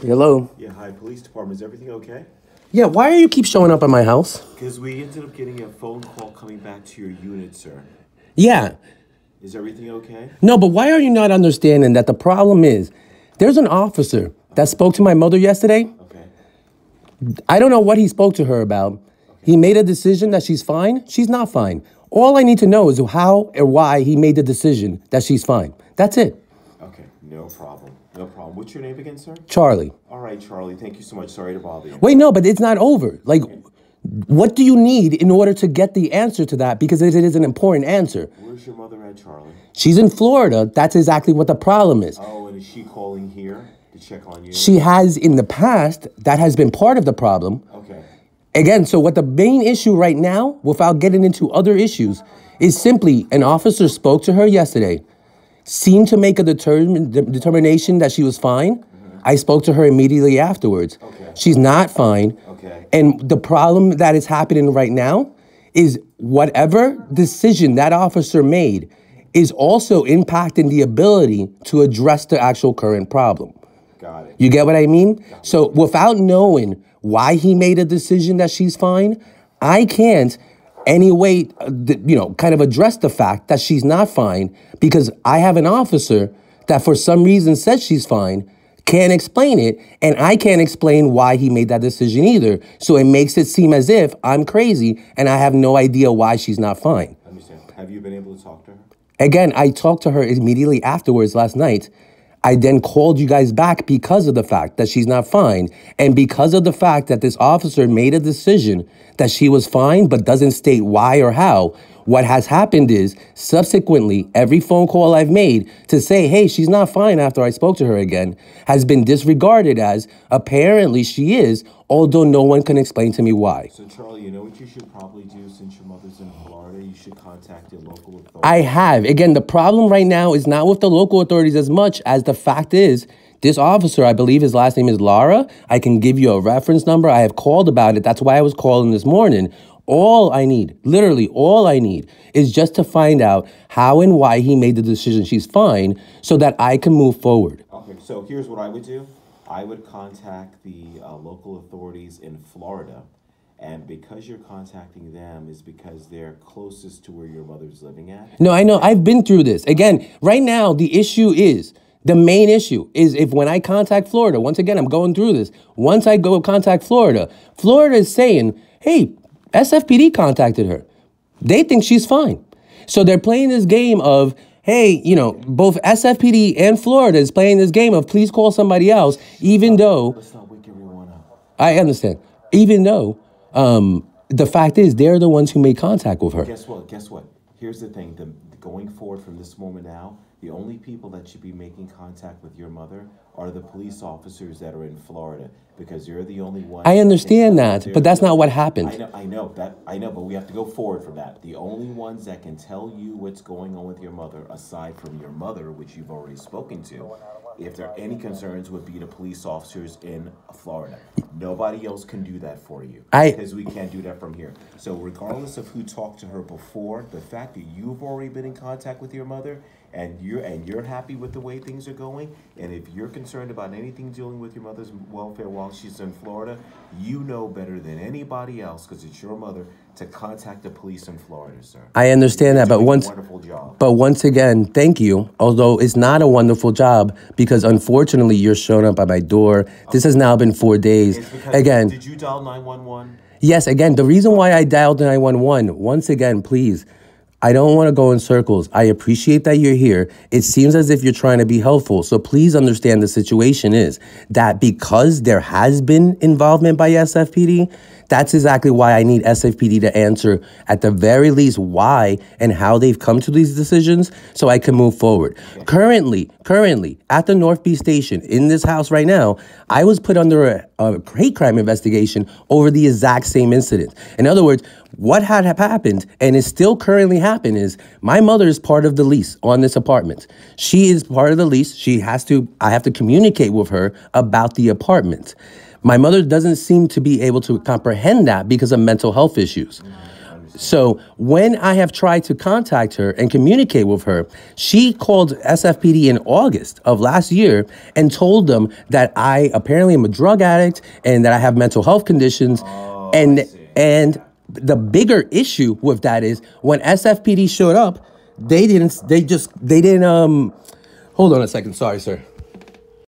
Hello? Yeah, hi, police department. Is everything okay? Yeah, why are you keep showing up at my house? Because we ended up getting a phone call coming back to your unit, sir. Yeah. Is everything okay? No, but why are you not understanding that the problem is there's an officer that spoke to my mother yesterday. Okay. I don't know what he spoke to her about. He made a decision that she's fine. She's not fine. All I need to know is how or why he made the decision that she's fine. That's it. Okay, no problem. No problem. What's your name again, sir? Charlie. All right, Charlie. Thank you so much. Sorry to bother you. Wait, no, but it's not over. Like, what do you need in order to get the answer to that? Because it is an important answer. Where's your mother at, Charlie? She's in Florida. That's exactly what the problem is. Oh, and is she calling here to check on you? She has in the past. That has been part of the problem. Okay. Again, so what the main issue right now, without getting into other issues, is simply an officer spoke to her yesterday, seemed to make a determination that she was fine. I spoke to her immediately afterwards. Okay. She's not fine. Okay. And the problem that is happening right now is whatever decision that officer made is also impacting the ability to address the actual current problem. Got it. You get what I mean? So without knowing why he made a decision that she's fine, I can't anyway, kind of address the fact that she's not fine because I have an officer that for some reason said she's fine, can't explain it, and I can't explain why he made that decision either. So it makes it seem as if I'm crazy and I have no idea why she's not fine. I understand. Have you been able to talk to her? Again, I talked to her immediately afterwards last night. I then called you guys back because of the fact that she's not fine and because of the fact that this officer made a decision that she was fine but doesn't state why or how. What has happened is subsequently every phone call I've made to say, hey, she's not fine after I spoke to her again has been disregarded as apparently she is, although no one can explain to me why. So, Charlie, you know what you should probably do since your mother's in Florida? You should contact your local authorities. I have. Again, the problem right now is not with the local authorities as much as the fact is this officer, I believe his last name is Lara. I can give you a reference number. I have called about it. That's why I was calling this morning. All I need, literally all I need, is just to find out how and why he made the decision she's fine so that I can move forward. Okay, so here's what I would do. I would contact the local authorities in Florida, and because you're contacting them is because they're closest to where your mother's living at. No, I know. I've been through this. Again, right now, the main issue is if when I contact Florida, once again, I'm going through this. Once I go contact Florida, Florida is saying, hey, SFPD contacted her. They think she's fine. So they're playing this game of, hey, both SFPD and Florida is playing this game of please call somebody else, even though... Let's not wake everyone up. I understand. Even though the fact is they're the ones who made contact with her. Guess what? Here's the thing. Going forward from this moment now, the only people that should be making contact with your mother are the police officers that are in Florida because you're the only one. I understand that, but that's not what happened. I know, but we have to go forward from that. The only ones that can tell you what's going on with your mother, aside from your mother, which you've already spoken to, if there are any concerns, would be the police officers in Florida. Nobody else can do that for you because we can't do that from here. So regardless of who talked to her before, the fact that you've already been in contact with your mother and you're happy with the way things are going, and if you're concerned about anything dealing with your mother's welfare while she's in Florida, you know better than anybody else because it's your mother to contact the police in Florida, sir. I understand that, but wonderful job. But once again, thank you. Although it's not a wonderful job because unfortunately you're showing up at my door. This has now been 4 days. Again, did you dial 911? Yes, again, the reason why I dialed 911, once again, please, I don't want to go in circles. I appreciate that you're here. It seems as if you're trying to be helpful. So please understand the situation is that because there has been involvement by SFPD, that's exactly why I need SFPD to answer at the very least why and how they've come to these decisions so I can move forward. Currently, at the North Beach station, in this house right now, I was put under a hate crime investigation over the exact same incident. In other words, what had happened and is still currently happening is my mother is part of the lease on this apartment. She is part of the lease. I have to communicate with her about the apartment. My mother doesn't seem to be able to comprehend that because of mental health issues. So when I have tried to contact her and communicate with her, she called SFPD in August of last year and told them that I apparently am a drug addict and that I have mental health conditions. And the bigger issue with that is when SFPD showed up, they didn't hold on a second. Sorry, sir.